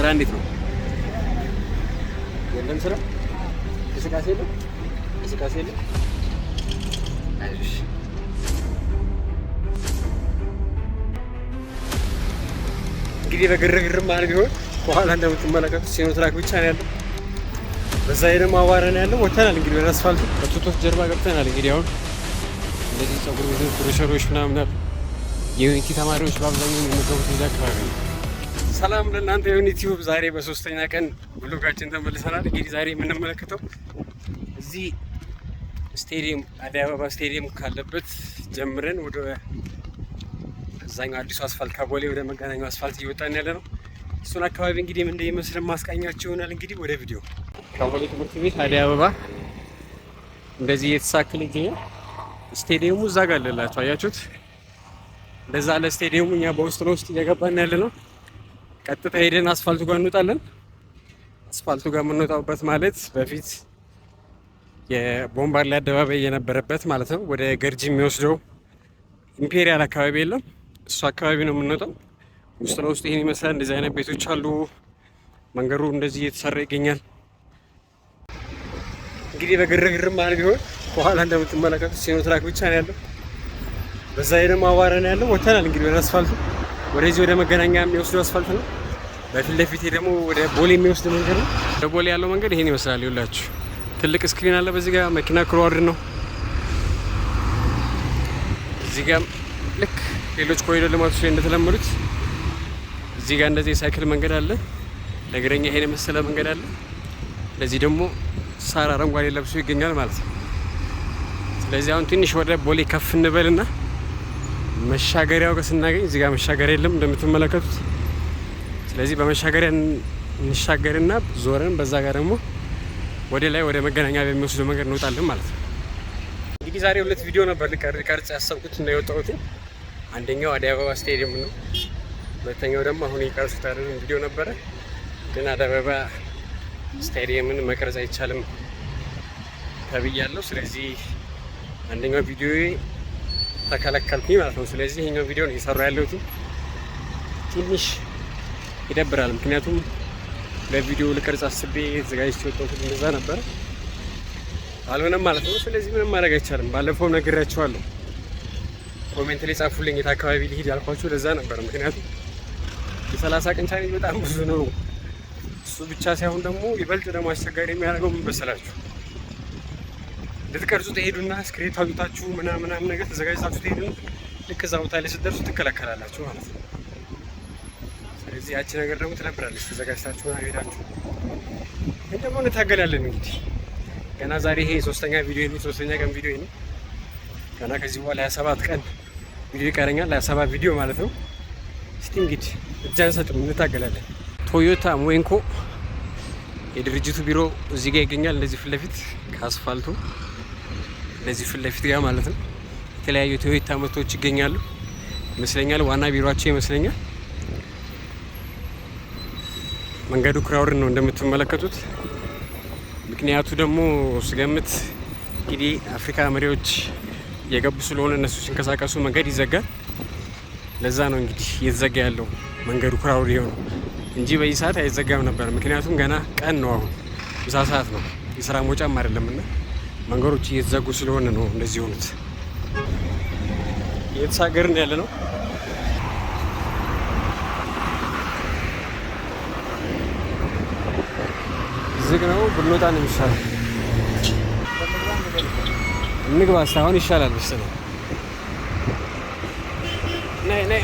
ስራ እንዴት ነው? የለም ስራ እንቅስቃሴ የለም እንቅስቃሴ የለም። አይዞሽ እንግዲህ በግርግር ማለት ቢሆን በኋላ እንደምትመለከቱት ሲኖትራክ ብቻ ነው ያለው። በዛ ደግሞ አዋራ ነው ያለው። ወተናል እንግዲህ ወደ አስፋልቱ በቱቶት ጀርባ ገብተናል። እንግዲህ አሁን እንደዚህ ፀጉር ቤቶች ብሮሸሮች ምናምን አሉ። የዩኒቲ ተማሪዎች በአብዛኛው የሚመገቡት እዛ አካባቢ ነው። ሰላም ለእናንተ ዩኒቲዩብ። ዛሬ በሶስተኛ ቀን ብሎጋችን ተመልሰናል። እንግዲህ ዛሬ የምንመለከተው እዚህ ስቴዲየም አዲስ አበባ ስቴዲየም ካለበት ጀምረን ወደ እዛኛው አዲሱ አስፋልት ከቦሌ ወደ መገናኛው አስፋልት እየወጣን ያለ ነው። እሱን አካባቢ እንግዲህ ምን እንደሚመስል ማስቃኛቸው ይሆናል። እንግዲህ ወደ ቪዲዮ ከቦሌ ትምህርት ቤት አዲስ አበባ እንደዚህ እየተሳከለ ይገኛል። ስቴዲየሙ እዛ ጋር አለላችሁ፣ አያችሁት? እንደዛ አለ ስቴዲየሙ። እኛ በውስጥ ነው ውስጥ እየገባን ያለ ነው። ቀጥታ ሄደን አስፋልቱ ጋር እንወጣለን። አስፋልቱ ጋር የምንወጣበት ማለት በፊት የቦምባርሌ አደባባይ የነበረበት ማለት ነው። ወደ ገርጂ የሚወስደው ኢምፔሪያል አካባቢ የለም፣ እሱ አካባቢ ነው የምንወጣው። ውስጥ ለውስጥ ይህን ይመስላል። እንደዚህ አይነት ቤቶች አሉ። መንገዱ እንደዚህ እየተሰራ ይገኛል። እንግዲህ በግርግር ማለት ቢሆን በኋላ እንደምትመለከቱት ሲኖትራክ ብቻ ነው ያለው። በዛ ደግሞ አዋራ ነው ያለው። ወተናል እንግዲህ ወደ አስፋልቱ፣ ወደዚህ ወደ መገናኛ የሚወስደው አስፋልት ነው። በፊት ለፊት ደግሞ ወደ ቦሌ የሚወስድ መንገድ ነው። ወደ ቦሌ ያለው መንገድ ይሄን ይመስላል። ይኸውላችሁ ትልቅ ስክሪን አለ። በዚህ ጋር መኪና ክሮዋርድ ነው። እዚህ ጋር ልክ ሌሎች ኮሪደር ልማቶች ላይ እንደተለመዱት እዚህ ጋር እንደዚህ የሳይክል መንገድ አለ። ለእግረኛ ይሄን የመሰለ መንገድ አለ። ለዚህ ደግሞ ሳር አረንጓዴ ለብሶ ይገኛል ማለት ነው። ስለዚህ አሁን ትንሽ ወደ ቦሌ ከፍ እንበልና መሻገሪያው ጋር ስናገኝ እዚህ ጋር መሻገሪያ የለም እንደምትመለከቱት። ስለዚህ በመሻገሪያ እንሻገርና ዞረን በዛ ጋር ደግሞ ወደ ላይ ወደ መገናኛ በሚወስደው መንገድ እንወጣለን ማለት ነው። እንግዲህ ዛሬ ሁለት ቪዲዮ ነበር ልቀርጽ ያሰብኩት እና የወጣሁት። አንደኛው አዲስ አበባ ስቴዲየም ነው። ሁለተኛው ደግሞ አሁን የቀረጽኩት አይደለም ቪዲዮ ነበረ፣ ግን አዲስ አበባ ስቴዲየምን መቅረጽ አይቻልም ተብያለሁ። ስለዚህ አንደኛው ቪዲዮ ተከለከልኩኝ ማለት ነው። ስለዚህ ይሄኛው ቪዲዮ ነው እየሰራሁ ያለሁት። ትንሽ ይደብራል፣ ምክንያቱም ለቪዲዮ ልቀርጽ አስቤ ተዘጋጅቼ ወጣሁት እንደዛ ነበር፣ አልሆነም ማለት ነው። ስለዚህ ምንም ማድረግ አይቻልም። ባለፈው ነግሬያቸዋለሁ። ኮሜንት ላይ ጻፉልኝ የት አካባቢ ሊሄድ ያልኳችሁ ለዛ ነበር። ምክንያቱም የ30 ቀን ቻሌንጅ በጣም ብዙ ነው። እሱ ብቻ ሳይሆን ደግሞ ይበልጥ ደግሞ አስቸጋሪ የሚያደርገው ምን መሰላችሁ? ልትቀርጹ ትሄዱና ስክሪፕት አውጥታችሁ ምናምን ነገር ተዘጋጅታችሁ ትሄዱና ልክ እዛ ቦታ ላይ ስትደርሱ ትከለከላላችሁ ማለት ነው። ስለዚህ ያቺ ነገር ደግሞ ትነበራለች። ተዘጋጅታችሁ ሄዳችሁ ግን ደግሞ እንታገላለን። እንግዲህ ገና ዛሬ ይሄ ሶስተኛ ቀን ቪዲዮ ነው። ገና ከዚህ በኋላ 27 ቀን ቪዲዮ ይቀረኛል። 27 ቪዲዮ ማለት ነው። እስቲ እንግዲህ እጅ አንሰጥም፣ እንታገላለን። ቶዮታ ሞንኮ የድርጅቱ ቢሮ እዚህ ጋር ይገኛል። እንደዚህ ፊት ለፊት ከአስፋልቱ እንደዚህ ፊት ለፊት ጋር ማለት ነው። የተለያዩ ቶዮታ ምርቶች ይገኛሉ ይመስለኛል። ዋና ቢሮአቸው ይመስለኛል። መንገዱ ክራውድ ነው እንደምትመለከቱት። ምክንያቱ ደግሞ ስገምት እንግዲህ አፍሪካ መሪዎች የገቡ ስለሆነ እነሱ ሲንቀሳቀሱ መንገድ ይዘጋል። ለዛ ነው እንግዲህ እየተዘጋ ያለው መንገዱ ክራውድ የሆነው እንጂ በዚህ ሰዓት አይዘጋም ነበር። ምክንያቱም ገና ቀን ነው፣ አሁን ምሳ ሰዓት ነው፣ የስራ መውጫም አይደለምና መንገዶች እየተዘጉ ስለሆነ ነው እንደዚህ ሆኑት። እየተሻገርን ያለ ነው። ዝግ ነው። ብንወጣ ነው የሚሻለው። እንግባ እስካሁን ይሻላል መሰለኝ። ነይ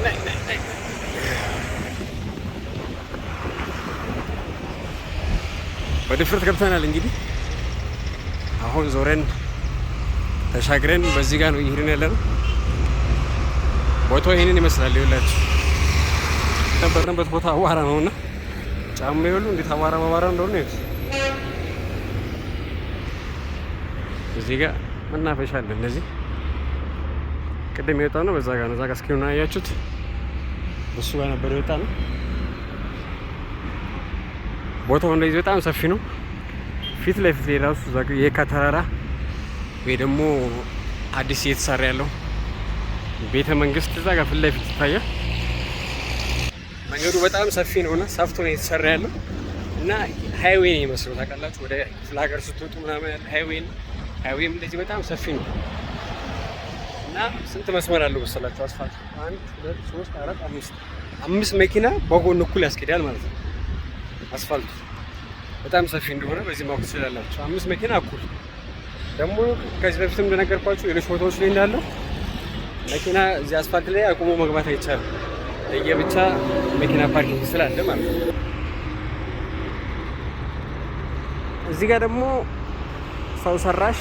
በድፍረት ገብተናል። እንግዲህ አሁን ዞረን ተሻግረን በዚህ ጋር ነው እየሄድን ያለ ነው። ቦታው ይሄንን ይመስላል። ይኸውላችሁ የነበርንበት ቦታ አዋራ ነውና ጫማ ይኸውሉ እንዴት አዋራ እንደሆነ ነው። እዚህ ጋር መናፈሻ አለ። እንደዚህ ቅድም የወጣ ነው በዛ ጋር ነው። እዛ ጋር እስኪ ነው ያያችሁት፣ እሱ ጋር ነበር የወጣ ነው። ቦታው እንደዚህ በጣም ሰፊ ነው። ፊት ለፊት ላይ ራሱ የካ ተራራ ወይ ደግሞ አዲስ እየተሰራ ያለው ቤተ መንግስት እዛ ጋር ፊት ለፊት ይታያል። መንገዱ በጣም ሰፊ ነውና ሰፍቶ ነው የተሰራ ያለው እና ሃይዌይ ነው የሚመስለው ታውቃላችሁ። ወደ ክፍለ ሀገር ስትወጡ ምናምን ያለ ሃይዌይ ነው። ሃይዌይም እንደዚህ በጣም ሰፊ ነው እና ስንት መስመር አለው መሰላችሁ? አስፋልት 1 2 3 4 5 መኪና በጎን እኩል ያስኬዳል ማለት ነው። አስፋልቱ በጣም ሰፊ እንደሆነ በዚህ ማወቅ ትችላላችሁ። 5 መኪና እኩል ደግሞ ከዚህ በፊትም እንደነገርኳችሁ ሌሎች ቦታዎች ላይ እንዳለው መኪና እዚህ አስፋልት ላይ አቁሞ መግባት አይቻልም። ለየብቻ መኪና ፓርኪንግ ስላለ ማለት ነው። እዚህ ጋር ደግሞ ሰው ሰራሽ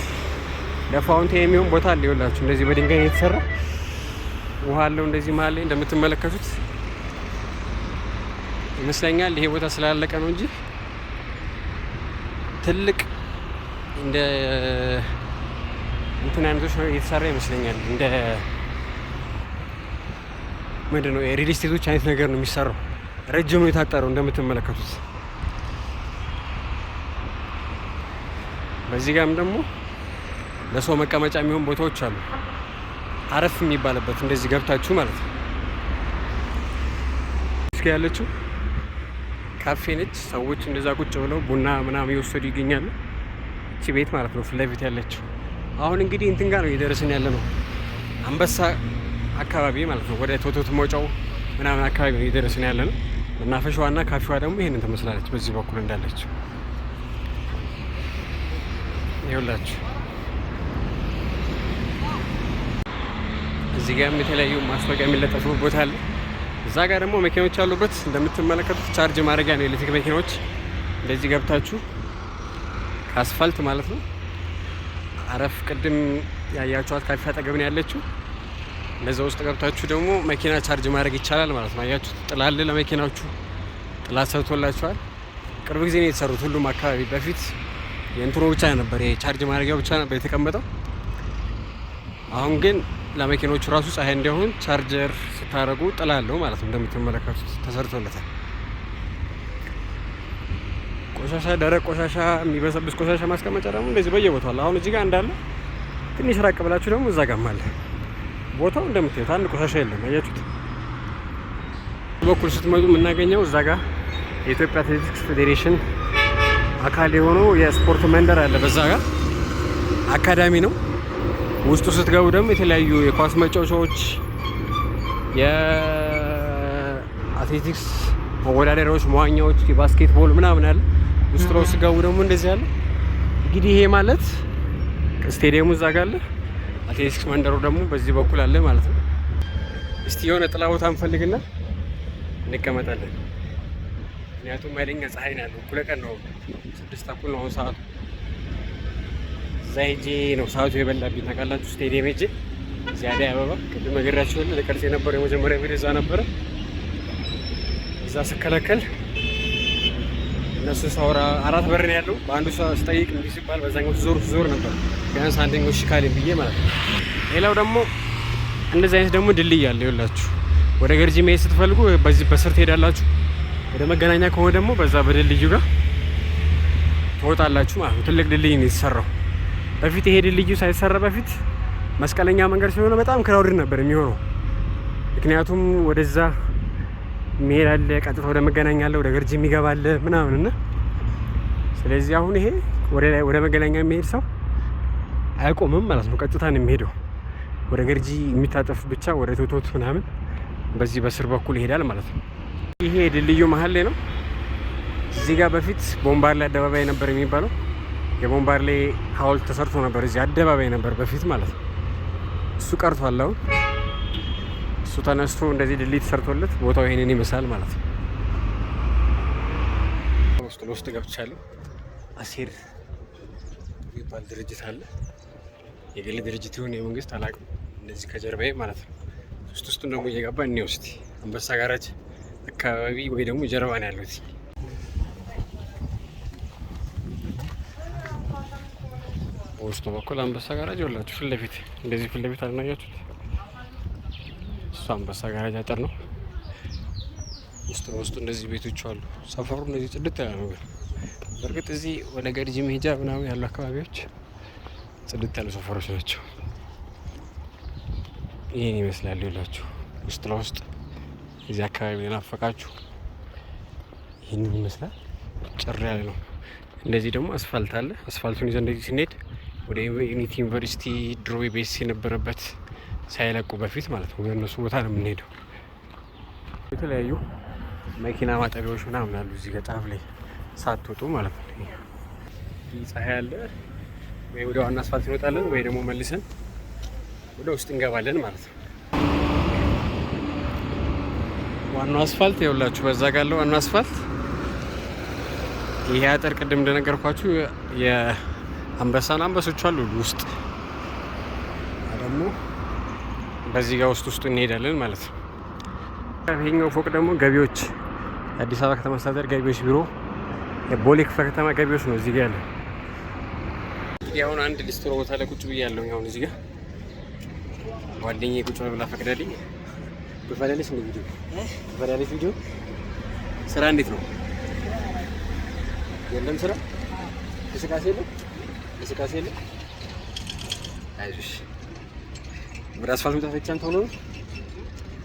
ለፋውንቴን የሚሆን ቦታ አለ። ይኸውላችሁ እንደዚህ በድንጋይ የተሰራ ውሃ አለው እንደዚህ መሀል ላይ እንደምትመለከቱት ይመስለኛል። ይሄ ቦታ ስላለቀ ነው እንጂ ትልቅ እንደ እንትን አይነቶች ነው የተሰራ ይመስለኛል። እንደ ምንድን ነው የሪል ስቴቶች አይነት ነገር ነው የሚሰራው። ረጅም ነው የታጠረው እንደምትመለከቱት። በዚህ ጋርም ደግሞ ለሰው መቀመጫ የሚሆን ቦታዎች አሉ። አረፍ የሚባልበት እንደዚህ ገብታችሁ ማለት ነው። እስኪ ያለችው ካፌ ነች። ሰዎች እንደዛ ቁጭ ብለው ቡና ምናምን እየወሰዱ ይገኛሉ። እቺ ቤት ማለት ነው ፊት ለፊት ያለችው። አሁን እንግዲህ እንትን ጋር ነው እየደረስን ያለ ነው፣ አንበሳ አካባቢ ማለት ነው። ወደ ቶቶት መውጫው ምናምን አካባቢ ነው እየደረስን ያለ ነው። መናፈሻዋና ካፌዋ ደግሞ ይሄንን ትመስላለች በዚህ በኩል እንዳለችው። ይኸውላችሁ እዚህ ጋርም የተለያዩ ማስታወቂያ የሚለጠፉበት ቦታ አለ። እዛ ጋር ደግሞ መኪናዎች ያሉበት እንደምትመለከቱት ቻርጅ ማድረጊያ ነው። ኤሌክትሪክ መኪናዎች እንደዚህ ገብታችሁ ከአስፋልት ማለት ነው አረፍ ቅድም ያያችኋት ካፌ አጠገብ ነው ያለችው። ለዛ ውስጥ ገብታችሁ ደግሞ መኪና ቻርጅ ማድረግ ይቻላል ማለት ነው። አያችሁ ጥላል ለመኪናዎቹ ጥላ ሰርቶላችኋል። ቅርብ ጊዜ ነው የተሰሩት ሁሉም አካባቢ። በፊት የእንትኖ ብቻ ነበር የቻርጅ ማድረጊያው ብቻ ነበር የተቀመጠው። አሁን ግን ለመኪኖቹ ራሱ ፀሐይ እንዲሆን ቻርጀር ስታደርጉ ጥላ አለው ማለት ነው። እንደምትመለከቱት ተሰርቶለታል። ቆሻሻ፣ ደረቅ ቆሻሻ፣ የሚበሰብስ ቆሻሻ ማስቀመጫ ደግሞ እንደዚህ በየቦታው አለ። አሁን እዚህ ጋር እንዳለ ትንሽ ራቅ ብላችሁ ደግሞ እዛ ጋርም አለ። ቦታው እንደምታዩት አንድ ቆሻሻ የለም። አያችሁት? በኩል ስትመጡ የምናገኘው እዛ ጋር የኢትዮጵያ አትሌቲክስ ፌዴሬሽን አካል የሆነው የስፖርት መንደር አለ። በዛ ጋር አካዳሚ ነው። ውስጡ ስትገቡ ደግሞ የተለያዩ የኳስ መጫወቻዎች፣ የአትሌቲክስ መወዳደሪያዎች፣ መዋኛዎች፣ የባስኬትቦል ምናምን አለ። ውስጥ ነው ስትገቡ ደግሞ እንደዚህ አለ። እንግዲህ ይሄ ማለት ስቴዲየሙ እዛ ጋር አለ። አትሌቲክስ መንደሩ ደግሞ በዚህ በኩል አለ ማለት ነው። እስቲ የሆነ ጥላ ቦታ እንፈልግና እንቀመጣለን። ምክንያቱም ኃይለኛ ፀሐይ ነው ያለው። እኩለ ቀን ነው፣ 6 ተኩል ነው ሰዓቱ። እዛ ሄጄ ነው ሰዓቱ የበላብኝ ታውቃላችሁ። ስቴዲየም ሄጄ እዚያ አደይ አበባ ቅድም ነግሬያችሁ የለ ለቀርጽ የነበረው የመጀመሪያ ቪዲዮ እዛ ነበረ። እዛ ስከለከል እነሱ ሳውራ 4 በር ነው ያለው። በአንዱ ስጠይቅ እንዲህ ሲባል በዛኛው ዞር ነበር። ቢያንስ አንደኛው ሽካሌ ብዬ ማለት ነው። ሌላው ደግሞ እንደዚህ አይነት ደግሞ ድልድይ አለ። ይኸውላችሁ ወደ ገርጂ መሄድ ስትፈልጉ በዚህ በስር ትሄዳላችሁ። ወደ መገናኛ ከሆነ ደግሞ በዛ በድልድዩ ጋር ትወጣላችሁ ማለት ነው። ትልቅ ድልድይ ነው የተሰራው። በፊት ይሄ ድልድዩ ሳይሰራ በፊት መስቀለኛ መንገድ ስለሆነ በጣም ክራውድድ ነበር የሚሆነው። ምክንያቱም ወደዛ መሄድ አለ፣ ቀጥታ ወደ መገናኛ አለ፣ ወደ ገርጂ የሚገባ አለ ምናምን እና ስለዚህ አሁን ይሄ ወደ መገናኛ የሚሄድ ሰው አያቆምም ማለት ነው። ቀጥታ ነው የሚሄደው። ወደ ገርጂ የሚታጠፍ ብቻ ወደ ቶቶት ምናምን በዚህ በስር በኩል ይሄዳል ማለት ነው። ይሄ ድልድዩ መሀል ላይ ነው። እዚህ ጋር በፊት ቦምባርሌ አደባባይ ነበር የሚባለው። የቦምባርሌ ሐውልት ተሰርቶ ነበር እዚህ አደባባይ ነበር በፊት ማለት ነው። እሱ ቀርቷል አሁን። እሱ ተነስቶ እንደዚህ ድልድይ ተሰርቶለት ቦታው ይሄንን ይመስላል ማለት ነው። ውስጥ ገብቻለሁ። አሴር የሚባል ድርጅት አለ። የግል ድርጅት ይሁን የመንግስት አላውቅም። እንደዚህ ከጀርባዬ ማለት ነው። ውስጡን ደግሞ እየገባ እኔ ውስጥ አንበሳ ጋራጅ አካባቢ ወይ ደግሞ ጀርባ ነው ያሉት። በውስጡ በኩል አንበሳ ጋራጅ ይኸውላችሁ ፊት ለፊት እንደዚህ ፊት ለፊት አልናያችሁት? እሱ አንበሳ ጋራጅ አጥር ነው። ውስጡ እንደዚህ ቤቶች አሉ። ሰፈሩ እንደዚህ ጽድት ያለ ነው። በእርግጥ እዚህ ወደ ገርጂ መሄጃ ምናምን ያሉ አካባቢዎች ጽድት ያሉ ሰፈሮች ናቸው። ይህን ይመስላል። ይኸውላችሁ ውስጥ ለውስጥ እዚህ አካባቢ ናፈቃችሁ ይህንን ይመስላል። ጭር ያለ ነው። እንደዚህ ደግሞ አስፋልት አለ። አስፋልቱን ይዘን እንደዚህ ስንሄድ ወደ ዩኒቲ ዩኒቨርሲቲ ድሮ ቤስ የነበረበት ሳይለቁ በፊት ማለት ነው እነሱ ቦታ ነው የምንሄደው። የተለያዩ መኪና ማጠቢያዎች ምናምን አሉ እዚህ ጋር ጫፍ ላይ ሳትወጡ ማለት ነው። ይህ ፀሐይ አለ። ወይ ወደ ዋና አስፋልት እንወጣለን ወይ ደግሞ መልሰን ወደ ውስጥ እንገባለን ማለት ነው። ዋናው አስፋልት ይኸውላችሁ በዛ ጋር ያለው ዋናው አስፋልት። ይሄ አጥር ቅድም እንደነገርኳችሁ የአንበሳና አንበሶች አሉ ውስጥ ደግሞ በዚህ ጋር ውስጥ እንሄዳለን ማለት ነው። ይሄኛው ፎቅ ደግሞ ገቢዎች የአዲስ አበባ ከተማ አስተዳደር ገቢዎች ቢሮ የቦሌ ክፍለ ከተማ ገቢዎች ነው እዚህ ጋር ያለው። እንግዲህ አሁን አንድ ሊስትሮ ቦታ ላይ ቁጭ ብያለሁ። አሁን እዚህ ጋር ጓደኛዬ ቁጭ ብላ ፈቅዳልኝ። በፈለልሽ ነው ቪዲዮ በፈለልሽ ቪዲዮ ስራ እንዴት ነው? የለም ስራ እንቅስቃሴ የለም። አይዞሽ ወደ አስፋልት መውጣት አይቻልም ተብሎ ነው።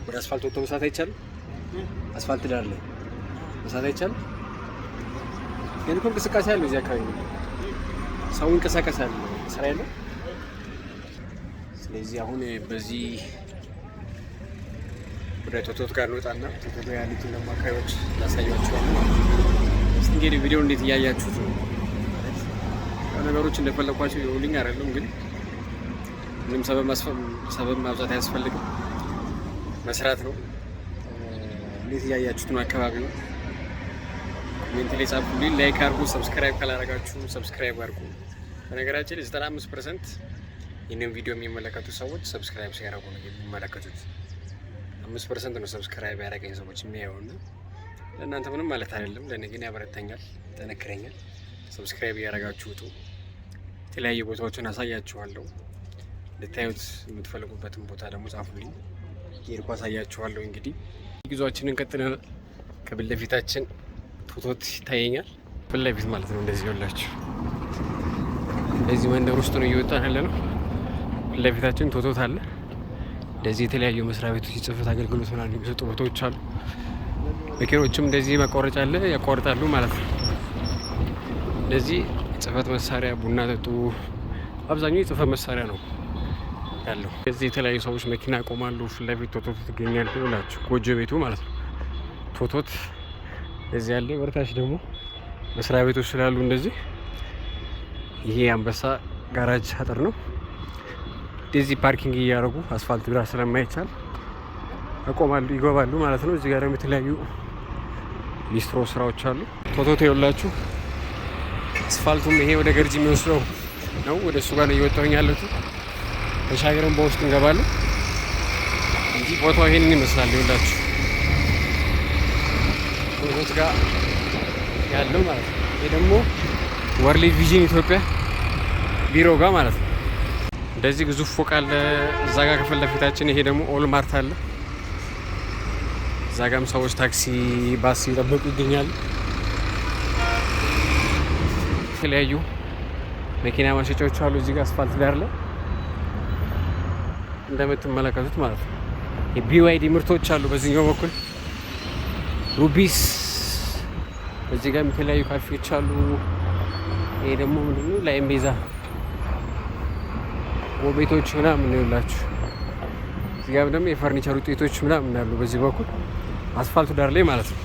ወደ አስፋልት ወጥቶ መስራት አይቻልም። አስፋልት ዳር ላይ መስራት አይቻልም። ግን እኮ እንቅስቃሴ አለው እዚህ አካባቢ ነው። ሰው ይንቀሳቀሳል፣ ስራ የለም። ስለዚህ አሁን በዚህ ወደ ቶቶት ጋር እንወጣና ቶቶት ያሉትን ደግሞ አካባቢዎች ላሳያችኋለሁ። እንግዲህ ቪዲዮ እንዴት እያያችሁት ነው? ነገሮች እንደፈለኳቸው ይሁንልኝ አይደለም፣ ግን ምንም ሰበብ ማብዛት አያስፈልግም። መስራት ነው። እንዴት እያያችሁት ነው አካባቢው? ኮሜንት ላይ ጻፉልኝ። ላይክ አድርጉ። ሰብስክራይብ ካላደረጋችሁ ሰብስክራይብ አድርጉ። በነገራችን ላይ 95% ይህንን ቪዲዮ የሚመለከቱ ሰዎች ሰብስክራይብ ሲያደርጉ ነው የሚመለከቱት። 5% ነው ሰብስክራይብ ያደረገኝ ሰዎች የሚያዩና ለእናንተ ምንም ማለት አይደለም፣ ለእኔ ግን ያበረታኛል፣ ይጠነክረኛል። ሰብስክራይብ እያደረጋችሁ ውጡ። የተለያዩ ቦታዎችን አሳያችኋለሁ። ልታዩት የምትፈልጉበትን ቦታ ደግሞ ጻፉልኝ፣ ሄድኩ አሳያችኋለሁ። እንግዲህ ጉዟችንን ቀጥለን ከፊት ለፊታችን ቶቶት ይታየኛል። ፊት ለፊት ማለት ነው። እንደዚህ ይኸውላችሁ፣ እንደዚህ መንደር ውስጥ ነው እየወጣን ያለ ነው። ፊት ለፊታችን ቶቶት አለ። እንደዚህ የተለያዩ መስሪያ ቤቶች የጽህፈት አገልግሎት ምናምን የሚሰጡ ቦታዎች አሉ። መኪኖችም እንደዚህ መቋረጫ አለ፣ ያቋርጣሉ ማለት ነው። እንደዚህ የጽህፈት መሳሪያ ቡና ጠጡ፣ አብዛኛው የጽህፈት መሳሪያ ነው ያለው። እዚህ የተለያዩ ሰዎች መኪና ያቆማሉ። ፊት ለፊት ቶቶት ትገኛል ይላችሁ፣ ጎጆ ቤቱ ማለት ነው። ቶቶት እዚህ ያለ። ወርታች ደግሞ መስሪያ ቤቶች ስላሉ እንደዚህ ይሄ አንበሳ ጋራጅ አጥር ነው። እንደዚህ ፓርኪንግ እያደረጉ አስፋልት ዳር ስለማይቻል ያቆማሉ፣ ይገባሉ ማለት ነው። እዚህ ጋር ደግሞ የተለያዩ ሊስትሮ ስራዎች አሉ። ቶቶት ይኸውላችሁ፣ አስፋልቱም ይሄ ወደ ገርጂ የሚወስደው ነው። ወደ እሱ ጋር ነው እየወጣሁኝ ያለሁት። ተሻገረን በውስጥ እንገባለን እንጂ ቦታው ይሄንን ይመስላል። ይኸውላችሁ ቶቶት ጋር ያለው ማለት ነው። ይሄ ደግሞ ወርልድ ቪዥን ኢትዮጵያ ቢሮ ጋር ማለት ነው። እንደዚህ ግዙፍ ፎቅ አለ እዛ ጋር ከፊት ለፊታችን። ይሄ ደግሞ ኦልማርት አለ። እዛ ጋርም ሰዎች ታክሲ፣ ባስ ይጠብቁ ይገኛሉ። የተለያዩ መኪና ማሸጫዎች አሉ እዚህ ጋር አስፋልት ዳር ላይ እንደምትመለከቱት ማለት ነው። የቢዋይዲ ምርቶች አሉ በዚህኛው በኩል ሩቢስ። እዚህ ጋር የተለያዩ ካፌዎች አሉ። ይሄ ደግሞ ምንድነው ላይምቤዛ ቤቶች ምናምን ነው ያላችሁ። እዚህ ጋር ደግሞ የፈርኒቸር ውጤቶች ምናምን አሉ በዚህ በኩል አስፋልቱ ዳር ላይ ማለት ነው።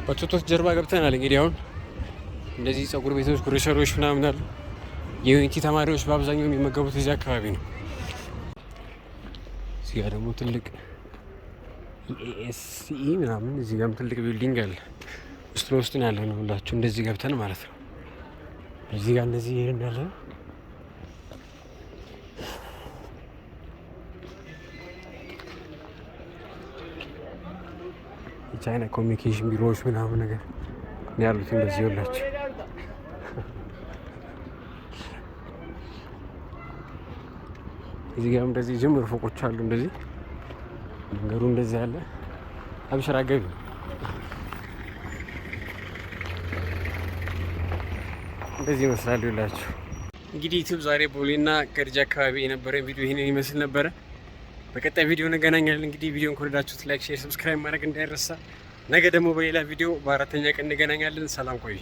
በቶቶት ጀርባ ገብተናል። እንግዲህ አሁን እንደዚህ ፀጉር ቤቶች፣ ግሮሰሪዎች ምናምን አሉ። የዩኒቲ ተማሪዎች በአብዛኛው የሚመገቡት እዚህ አካባቢ ነው። እዚህ ጋር ደግሞ ትልቅ ኤኤስኢ ምናምን፣ እዚህ ጋርም ትልቅ ቢልዲንግ አለ። ውስጥ ለውስጥ ነው ያለ ነው ሁላችሁ። እንደዚህ ገብተን ማለት ነው። እዚህ ጋር እንደዚህ ይሄን ያለ ነው። የቻይና ኮሚኒኬሽን ቢሮዎች ምናምን ነገር ያሉት እንደዚህ ይኸውላችሁ። እዚህ ጋርም እንደዚህ ጅምር ፎቆች አሉ። እንደዚህ መንገዱ እንደዚህ ያለ አብሽራ ገቢ እንደዚህ ይመስላል ይላችሁ። እንግዲህ ዩቲዩብ ዛሬ ቦሌና ገርጂ አካባቢ የነበረን ቪዲዮ ይሄንን ይመስል ነበረ። በቀጣይ ቪዲዮ እንገናኛለን። እንግዲህ ቪዲዮን ከወደዳችሁት ላይክ፣ ሼር፣ ሰብስክራይብ ማድረግ እንዳይረሳ። ነገ ደግሞ በሌላ ቪዲዮ በአራተኛ ቀን እንገናኛለን። ሰላም ቆዩ።